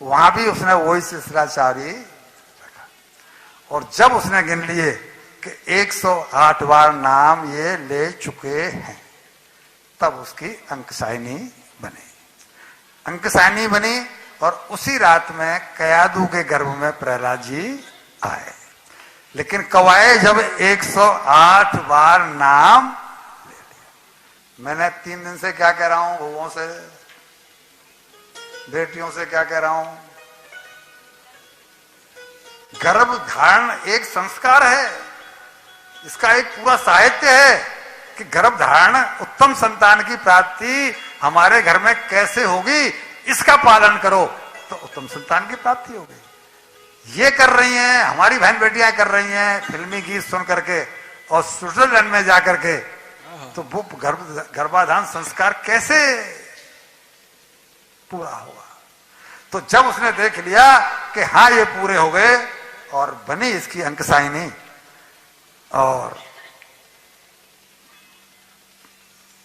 वहां भी उसने वही सिलसिला जारी रखा। और जब उसने गिन लिए कि 108 बार नाम ये ले चुके हैं, तब उसकी अंकसायनी बनी। अंकसायनी बनी और उसी रात में कयादू के गर्भ में प्रहलाद जी आए। लेकिन कब आए? जब 108 बार नाम ले लिया। मैंने 3 दिन से क्या कह रहा हूं, बहुओं से, बेटियों से क्या कह रहा हूं, गर्भ धारण एक संस्कार है, इसका एक पूरा साहित्य है कि गर्भ धारण उत्तम संतान की प्राप्ति हमारे घर में कैसे होगी, इसका पालन करो तो उत्तम संतान की प्राप्ति होगी। ये कर रही हैं हमारी बहन बेटियां, कर रही हैं फिल्मी गीत सुन करके और स्विट्जरलैंड में जाकर के, तो वो गर्भाधान संस्कार कैसे पूरा होगा? तो जब उसने देख लिया कि हाँ ये पूरे हो गए और बनी इसकी अंकसायनी, और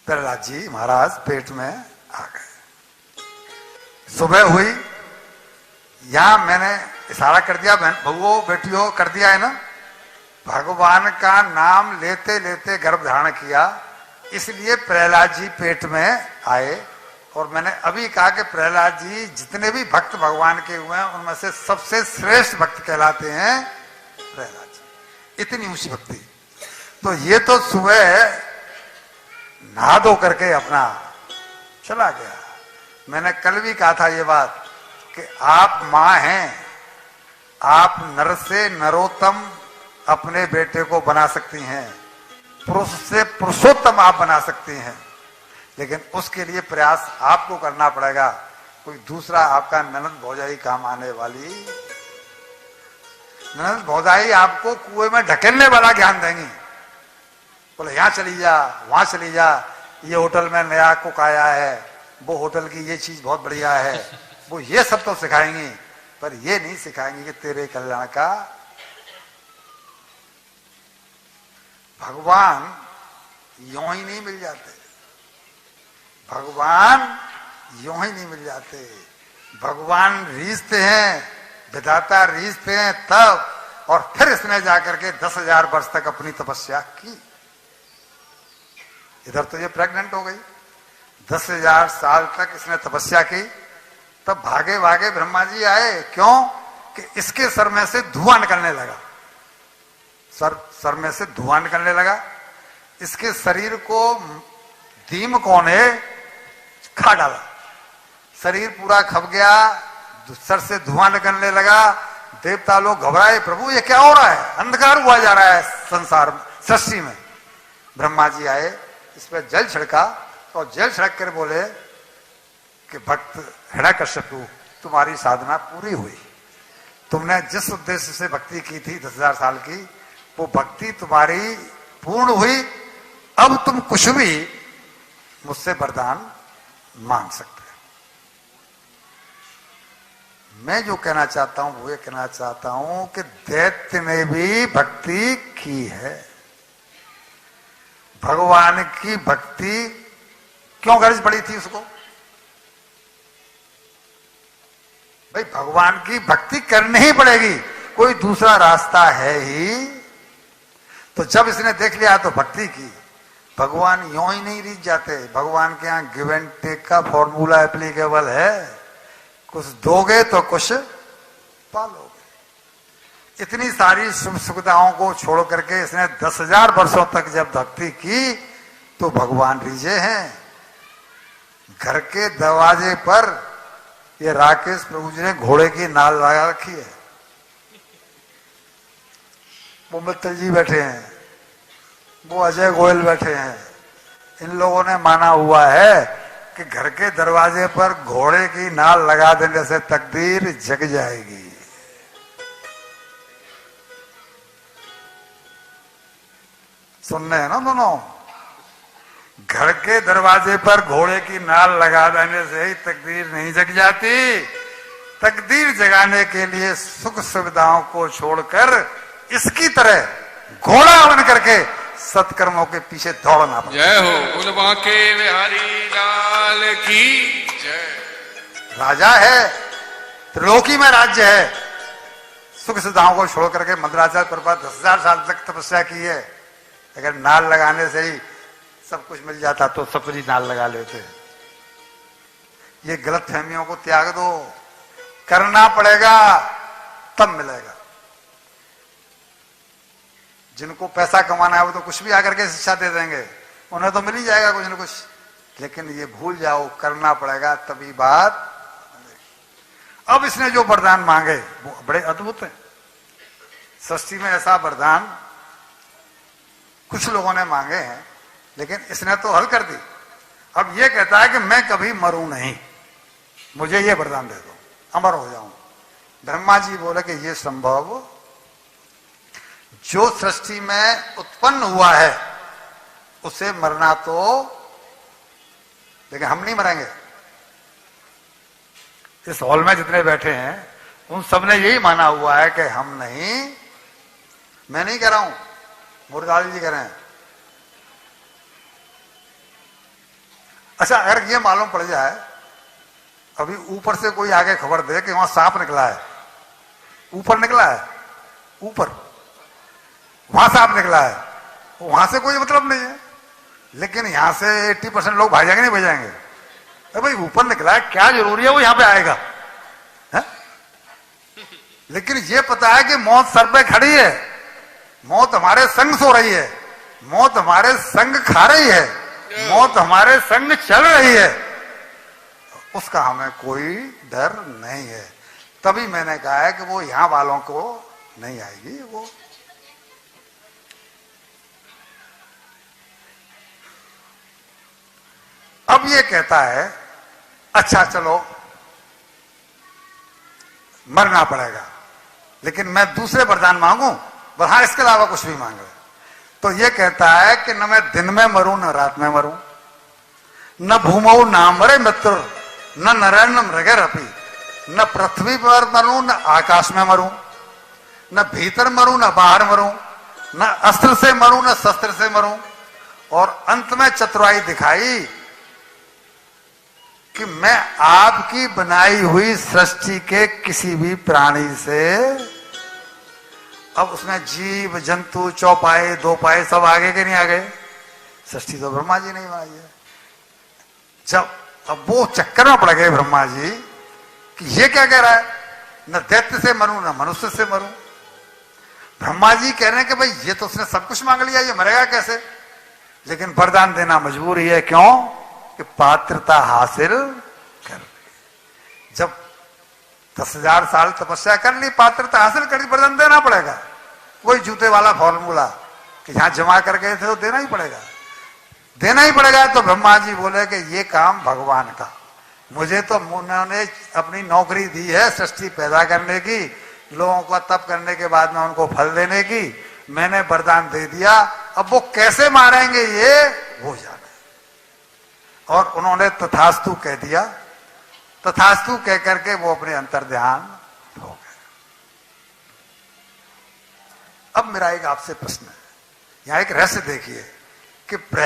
प्रहलाद जी महाराज पेट में आ गए। सुबह हुई, यहां मैंने इशारा कर दिया, बहन बहुओं बेटियों कर दिया है ना, भगवान का नाम लेते लेते गर्भ धारण किया, इसलिए प्रहलाद जी पेट में आए। और मैंने अभी कहा कि प्रहलाद जी जितने भी भक्त भगवान के हुए हैं उनमें से सबसे श्रेष्ठ भक्त कहलाते हैं प्रहलाद जी, इतनी ऊंची भक्ति। तो ये तो सुबह नहा धो करके अपना चला गया। मैंने कल भी कहा था ये बात कि आप मां हैं, आप नर से नरोत्तम अपने बेटे को बना सकती हैं, पुरुष से पुरुषोत्तम आप बना सकती हैं, लेकिन उसके लिए प्रयास आपको करना पड़ेगा। कोई दूसरा आपका ननद भौजाई काम आने वाली, ननद भौजाई आपको कुएं में ढकेलने वाला ज्ञान देंगी, बोले यहां चली जा, वहां चली जा, ये होटल में नया कुक आया है, वो होटल की ये चीज बहुत बढ़िया है, वो ये सब तो सिखाएंगी, पर ये नहीं सिखाएंगे कि तेरे कल्याण का। भगवान यूं ही नहीं मिल जाते, भगवान यूं ही नहीं मिल जाते, भगवान रीझते हैं, विधाता रीझते हैं तब। और फिर इसने जाकर के 10,000 वर्ष तक अपनी तपस्या की। इधर तो ये प्रेग्नेंट हो गई, 10,000 साल तक इसने तपस्या की, तब भागे भागे ब्रह्मा जी आए। क्यों? कि इसके सर में से धुआं निकलने लगा, सर में से धुआं निकलने लगा। इसके शरीर को दीमकों ने खा डाला, शरीर पूरा खप गया, सर से धुआं निकलने लगा। देवता लोग घबराए, प्रभु ये क्या हो रहा है, अंधकार हुआ जा रहा है संसार सृष्टि में। ब्रह्मा जी आए, इस पर जल छिड़का, तो जल छिड़क कर बोले कि भक्त हिरण्यकश्यपु तुम्हारी साधना पूरी हुई, तुमने जिस उद्देश्य से भक्ति की थी 10,000 साल की, वो भक्ति तुम्हारी पूर्ण हुई। अब तुम कुछ भी मुझसे वरदान मांग सकते हो। मैं जो कहना चाहता हूं वो ये कहना चाहता हूं कि दैत्य ने भी भक्ति की है। भगवान की भक्ति क्यों गर्ज पड़ी थी उसको? भाई भगवान की भक्ति करनी ही पड़ेगी, कोई दूसरा रास्ता है ही? तो जब इसने देख लिया तो भक्ति की। भगवान यूं ही नहीं रीझ जाते, भगवान के यहाँ गिव एंड टेक का फॉर्मूला एप्लीकेबल है, कुछ दोगे तो कुछ पालोगे। इतनी सारी सुख सुविधाओं को छोड़ करके इसने 10,000 वर्षों तक जब भक्ति की तो भगवान रीझे हैं। घर के दरवाजे पर ये राकेश प्रभु जी ने घोड़े की नाल लगा रखी है, वो मित्तल जी बैठे हैं, वो अजय गोयल बैठे हैं। इन लोगों ने माना हुआ है कि घर के दरवाजे पर घोड़े की नाल लगा देने से तकदीर जग जाएगी। सुनने हैं ना दोनों? घर के दरवाजे पर घोड़े की नाल लगा देने से ही तकदीर नहीं जग जाती। तकदीर जगाने के लिए सुख सुविधाओं को छोड़कर इसकी तरह घोड़ा बन करके सत्कर्मों के पीछे दौड़ना पड़ता। जय हो बोल बांके बिहारी लाल की जय। राजा है त्रिलोकी में राज्य है। सुख सुविधाओं को छोड़ करके मंदराचल पर्वत 10,000 साल तक तपस्या की है। अगर नाल लगाने से ही सब कुछ मिल जाता तो सपरी नाल लगा लेते। ये गलत फहमियों को त्याग दो, करना पड़ेगा तब मिलेगा। जिनको पैसा कमाना है वो तो कुछ भी आकर के शिक्षा दे देंगे, उन्हें तो मिल ही जाएगा कुछ न कुछ। लेकिन ये भूल जाओ, करना पड़ेगा तभी बात। अब इसने जो वरदान मांगे वो बड़े अद्भुत हैं। सृष्टि में ऐसा वरदान कुछ लोगों ने मांगे हैं, लेकिन इसने तो हल कर दी। अब ये कहता है कि मैं कभी मरूं नहीं, मुझे ये वरदान दे दो, अमर हो जाऊं। ब्रह्मा जी बोले कि ये संभव, जो सृष्टि में उत्पन्न हुआ है उसे मरना तो, लेकिन हम नहीं मरेंगे। इस हॉल में जितने बैठे हैं उन सबने यही माना हुआ है कि हम नहीं, मैं नहीं कह रहा हूं, मुरदास जी कह रहे हैं। अच्छा, अगर ये मालूम पड़ जाए, अभी ऊपर से कोई आगे खबर दे कि वहां सांप निकला है, ऊपर निकला है, ऊपर वहां सांप निकला है, वहां से कोई मतलब नहीं है। लेकिन यहां से 80% लोग भाग नहीं भेजेंगे। अरे भाई ऊपर निकला है, क्या जरूरी है वो यहां पे आएगा है? लेकिन ये पता है कि मौत सर पे खड़ी है, मौत हमारे संग सो रही है, मौत हमारे संग खा रही है, मौत हमारे संग चल रही है, उसका हमें कोई डर नहीं है। तभी मैंने कहा है कि वो यहां वालों को नहीं आएगी। वो अब ये कहता है अच्छा चलो मरना पड़ेगा, लेकिन मैं दूसरे वरदान मांगू, पर हाँ इसके अलावा कुछ भी मांगे। तो ये कहता है कि न मैं दिन में मरूं न रात में मरूं, न भूमौ ना मरे मित्र, न नरैन न मृगरपि, न पृथ्वी पर मरूं न आकाश में मरूं, न भीतर मरूं न बाहर मरूं, न अस्त्र से मरूं न शस्त्र से मरूं। और अंत में चतुराई दिखाई कि मैं आपकी बनाई हुई सृष्टि के किसी भी प्राणी से, अब उसमें जीव जंतु चौपाए दो पाए सब आगे के नहीं आ गए, सृष्टि तो ब्रह्मा जी ने बनाई है। जब अब वो चक्कर में पड़ गए ब्रह्मा जी कि ये क्या कह रहा है, न दैत्य से मरूं न मनुष्य से मरूं। ब्रह्मा जी कह रहे हैं कि भाई ये तो उसने सब कुछ मांग लिया, ये मरेगा कैसे, लेकिन वरदान देना मजबूरी है। क्यों कि पात्रता हासिल कर, जब 10,000 साल तपस्या कर ली, पात्रता हासिल कर ली, वरदान देना पड़ेगा। वही जूते वाला फॉर्मूला कि जहां जमा कर गए थे तो देना ही पड़ेगा, देना ही पड़ेगा। तो ब्रह्मा जी बोले कि ये काम भगवान का, मुझे तो उन्होंने अपनी नौकरी दी है सृष्टि पैदा करने की, लोगों का तप करने के बाद में उनको फल देने की, मैंने वरदान दे दिया, अब वो कैसे मारेंगे ये वो जाने। और उन्होंने तथास्तु कह दिया, तथास्तु कह करके वो अपने अंतर ध्यान हो गए। अब मेरा एक आपसे प्रश्न है, यहां एक रहस्य देखिए कि